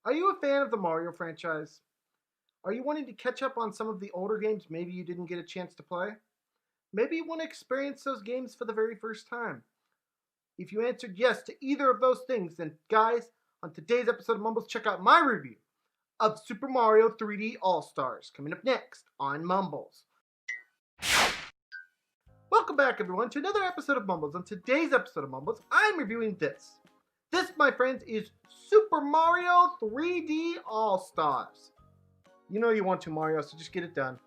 Are you a fan of the Mario franchise? Are you wanting to catch up on some of the older games maybe you didn't get a chance to play? Maybe you want to experience those games for the very first time. If you answered yes to either of those things, then guys, on today's episode of Mumbles, check out my review of Super Mario 3D All-Stars, coming up next on Mumbles. Welcome back, everyone, to another episode of Mumbles. On today's episode of Mumbles, I'm reviewing this. This, my friends, is Super Mario 3D All-Stars. You know you want to, Mario, so just get it done.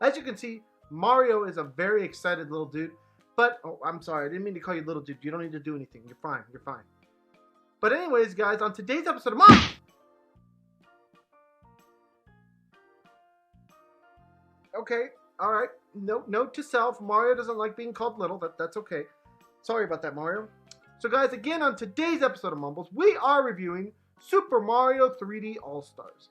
As you can see, Mario is a very excited little dude. But, oh, I'm sorry, I didn't mean to call you little dude. You don't need to do anything. You're fine. You're fine. But anyways, guys, on today's episode of Mumbles... Okay, alright. Note to self, Mario doesn't like being called little. That's okay. Sorry about that, Mario. So guys, again, on today's episode of Mumbles, we are reviewing Super Mario 3D All-Stars.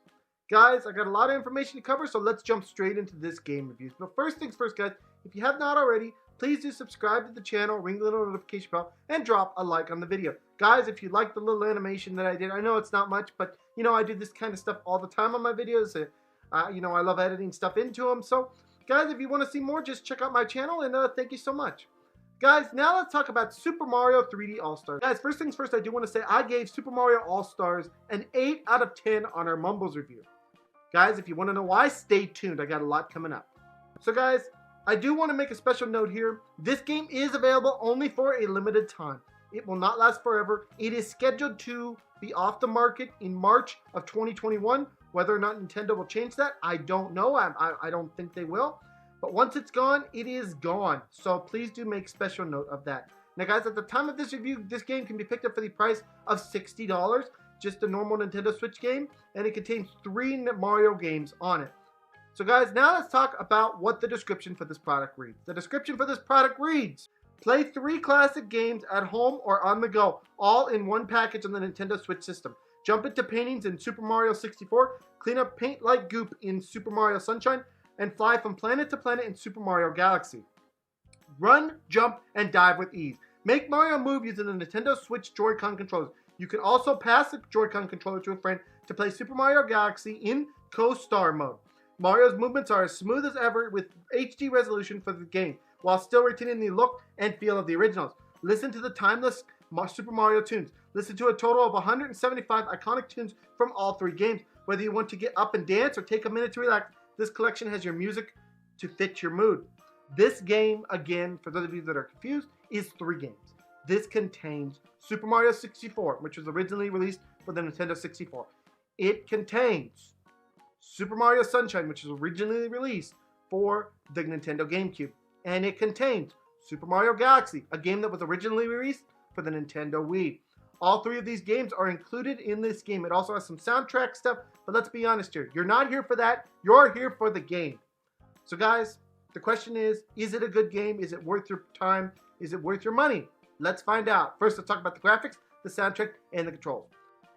Guys, I got a lot of information to cover, so let's jump straight into this game reviews. But first things first, guys, if you have not already, please do subscribe to the channel, ring the little notification bell, and drop a like on the video. Guys, if you like the little animation that I did, I know it's not much, but, you know, I do this kind of stuff all the time on my videos. You know, I love editing stuff into them. So, guys, if you want to see more, just check out my channel, and thank you so much. Guys, now let's talk about Super Mario 3D All-Stars. Guys, first things first, I do want to say I gave Super Mario All-Stars an 8 out of 10 on our Mumbles review. Guys, if you want to know why, stay tuned. I got a lot coming up. So, guys, I do want to make a special note here. This game is available only for a limited time. It will not last forever. It is scheduled to be off the market in March of 2021. Whether or not Nintendo will change that, I don't know. I don't think they will. But once it's gone, it is gone. So please do make special note of that. Now, guys, at the time of this review, this game can be picked up for the price of $60. Just a normal Nintendo Switch game. And it contains 3 Mario games on it. So, guys, now let's talk about what the description for this product reads. The description for this product reads: play 3 classic games at home or on the go, all in one package on the Nintendo Switch system. Jump into paintings in Super Mario 64, clean up paint like goop in Super Mario Sunshine, and fly from planet to planet in Super Mario Galaxy. Run, jump, and dive with ease. Make Mario move using the Nintendo Switch Joy-Con controllers. You can also pass the Joy-Con controller to a friend to play Super Mario Galaxy in Co-Star mode. Mario's movements are as smooth as ever with HD resolution for the game, while still retaining the look and feel of the originals. Listen to the timeless Super Mario tunes. Listen to a total of 175 iconic tunes from all 3 games. Whether you want to get up and dance or take a minute to relax, this collection has your music to fit your mood. This game, again, for those of you that are confused, is 3 games. This contains Super Mario 64, which was originally released for the Nintendo 64. It contains Super Mario Sunshine, which was originally released for the Nintendo GameCube. And it contains Super Mario Galaxy, a game that was originally released for the Nintendo Wii. All 3 of these games are included in this game. It also has some soundtrack stuff, but let's be honest here. You're not here for that. You're here for the game. So guys, the question is it a good game? Is it worth your time? Is it worth your money? Let's find out. First, let's talk about the graphics, the soundtrack, and the controls.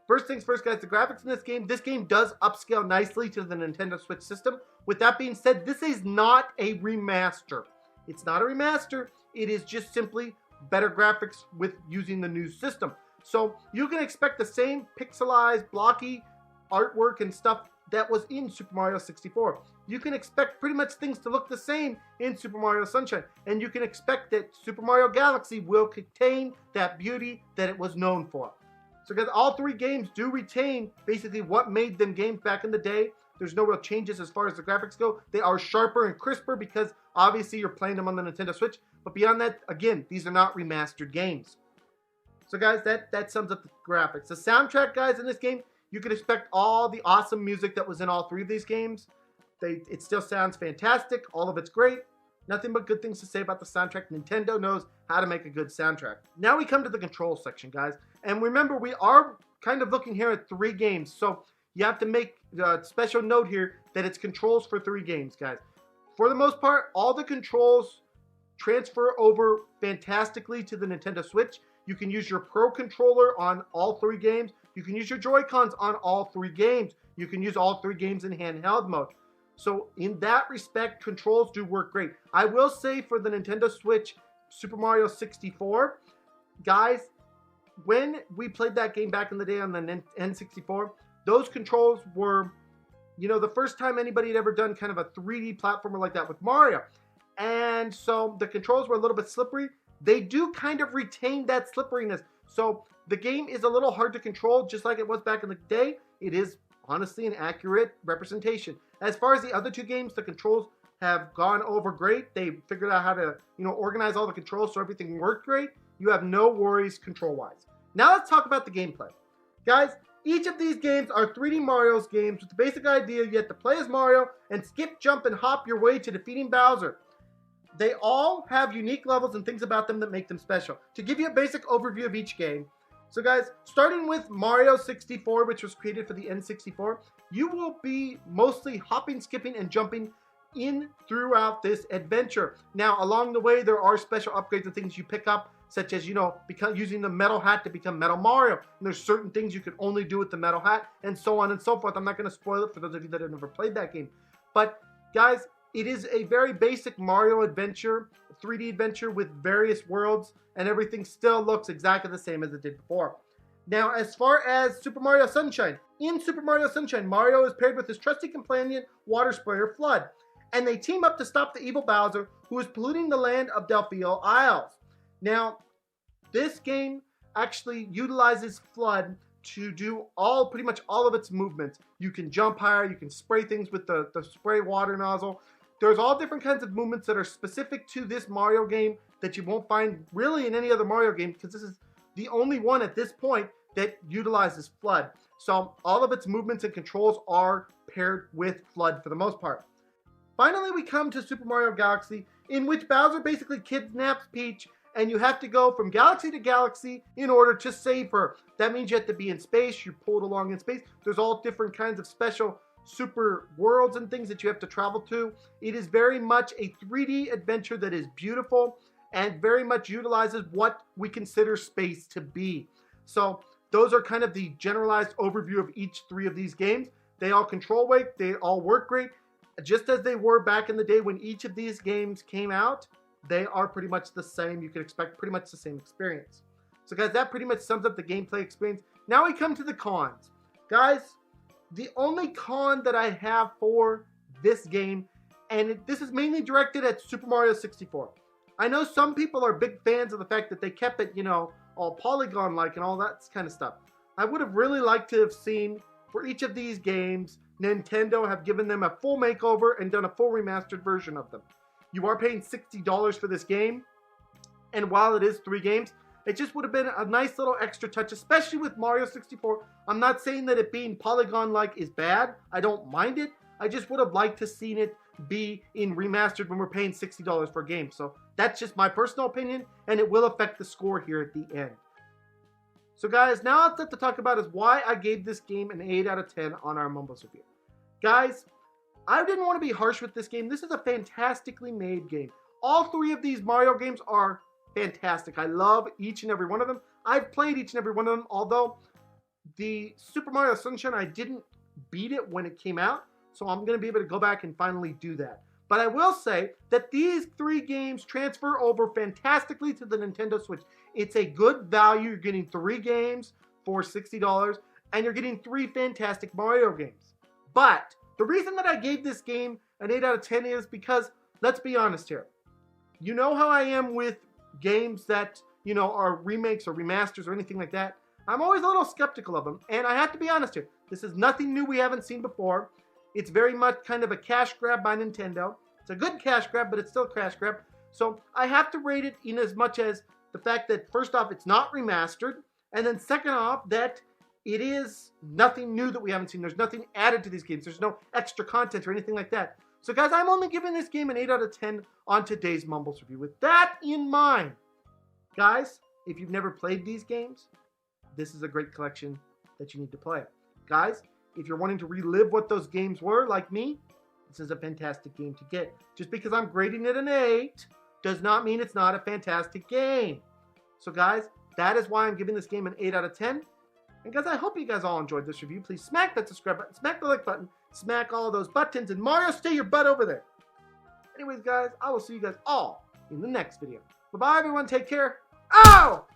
First things first, guys, the graphics in this game does upscale nicely to the Nintendo Switch system. With that being said, this is not a remaster. It's not a remaster. It is just simply better graphics with using the new system. So you can expect the same pixelized, blocky artwork and stuff that was in Super Mario 64. You can expect pretty much things to look the same in Super Mario Sunshine. And you can expect that Super Mario Galaxy will contain that beauty that it was known for. So guys, all 3 games do retain basically what made them games back in the day. There's no real changes as far as the graphics go. They are sharper and crisper because obviously you're playing them on the Nintendo Switch. But beyond that, again, these are not remastered games. So guys, that sums up the graphics. The soundtrack, guys, in this game, you can expect all the awesome music that was in all 3 of these games. It still sounds fantastic. All of it's great. Nothing but good things to say about the soundtrack. Nintendo knows how to make a good soundtrack. Now we come to the control section, guys. And remember, we are kind of looking here at 3 games. So you have to make a special note here that it's controls for 3 games, guys. For the most part, all the controls transfer over fantastically to the Nintendo Switch. You can use your Pro Controller on all 3 games. You can use your Joy-Cons on all 3 games. You can use all 3 games in handheld mode. So in that respect, controls do work great. I will say for the Nintendo Switch Super Mario 64, guys, when we played that game back in the day on the N64, those controls were, you know, the first time anybody had ever done kind of a 3D platformer like that with Mario. And so the controls were a little bit slippery. They do kind of retain that slipperiness. So the game is a little hard to control, just like it was back in the day. It is honestly an accurate representation. As far as the other two games, the controls have gone over great. They figured out how to, you know, organize all the controls so everything worked great. You have no worries control-wise. Now let's talk about the gameplay. Guys, each of these games are 3D Mario's games with the basic idea you have to play as Mario and skip, jump, and hop your way to defeating Bowser. They all have unique levels and things about them that make them special. To give you a basic overview of each game, so guys, starting with Mario 64, which was created for the N64, you will be mostly hopping, skipping, and jumping in throughout this adventure. Now, along the way, there are special upgrades and things you pick up, such as, you know, using the metal hat to become Metal Mario. And there's certain things you can only do with the metal hat, and so on and so forth. I'm not going to spoil it for those of you that have never played that game. But, guys, it is a very basic Mario adventure, 3D adventure with various worlds, and everything still looks exactly the same as it did before. Now, as far as Super Mario Sunshine, in Super Mario Sunshine, Mario is paired with his trusty companion, Water Sprayer Flood, and they team up to stop the evil Bowser, who is polluting the land of Delphio Isles. Now, this game actually utilizes Flood to do pretty much all of its movements. You can jump higher, you can spray things with the spray water nozzle. There's all different kinds of movements that are specific to this Mario game that you won't find really in any other Mario game, because this is the only one at this point that utilizes Flood. So all of its movements and controls are paired with Flood for the most part. Finally, we come to Super Mario Galaxy, in which Bowser basically kidnaps Peach, and you have to go from galaxy to galaxy in order to save her. That means you have to be in space, you're pulled along in space. There's all different kinds of special super worlds and things that you have to travel to. It is very much a 3D adventure that is beautiful and very much utilizes what we consider space to be. So those are kind of the generalized overview of each three of these games. They all control weight, they all work great. Just as they were back in the day when each of these games came out, they are pretty much the same. You can expect pretty much the same experience. So guys, that pretty much sums up the gameplay experience. Now we come to the cons. Guys, the only con that I have for this game, and this is mainly directed at Super Mario 64. I know some people are big fans of the fact that they kept it, you know, all polygon-like and all that kind of stuff. I would have really liked to have seen, for each of these games, Nintendo have given them a full makeover and done a full remastered version of them. You are paying $60 for this game, and while it is 3 games, it just would have been a nice little extra touch, especially with Mario 64. I'm not saying that it being polygon-like is bad. I don't mind it. I just would have liked to seen it be in remastered when we're paying $60 for a game. So that's just my personal opinion, and it will affect the score here at the end. So guys, now all to talk about is why I gave this game an 8 out of 10 on our Mumbles review. Guys, I didn't want to be harsh with this game. This is a fantastically made game. All 3 of these Mario games are fantastic. I love each and every one of them. I've played each and every one of them, although the Super Mario Sunshine, I didn't beat it when it came out, so I'm going to be able to go back and finally do that. But I will say that these 3 games transfer over fantastically to the Nintendo Switch. It's a good value. You're getting 3 games for $60, and you're getting 3 fantastic Mario games. But the reason that I gave this game an 8 out of 10 is because, let's be honest here, you know how I am with games that, you know, are remakes or remasters or anything like that. I'm always a little skeptical of them, and I have to be honest here. This is nothing new we haven't seen before. It's very much kind of a cash grab by Nintendo. It's a good cash grab, but it's still a cash grab. So I have to rate it in as much as the fact that, first off, it's not remastered, and then second off, that it is nothing new that we haven't seen. There's nothing added to these games. There's no extra content or anything like that. So guys, I'm only giving this game an 8 out of 10 on today's Mumbles review. With that in mind, guys, if you've never played these games, this is a great collection that you need to play. Guys, if you're wanting to relive what those games were, like me, this is a fantastic game to get. Just because I'm grading it an 8 does not mean it's not a fantastic game. So guys, that is why I'm giving this game an 8 out of 10. And guys, I hope you guys all enjoyed this review. Please smack that subscribe button, smack the like button, smack all of those buttons, and Mario, stay your butt over there. Anyways, guys, I will see you guys all in the next video. Bye-bye, everyone. Take care. Ow!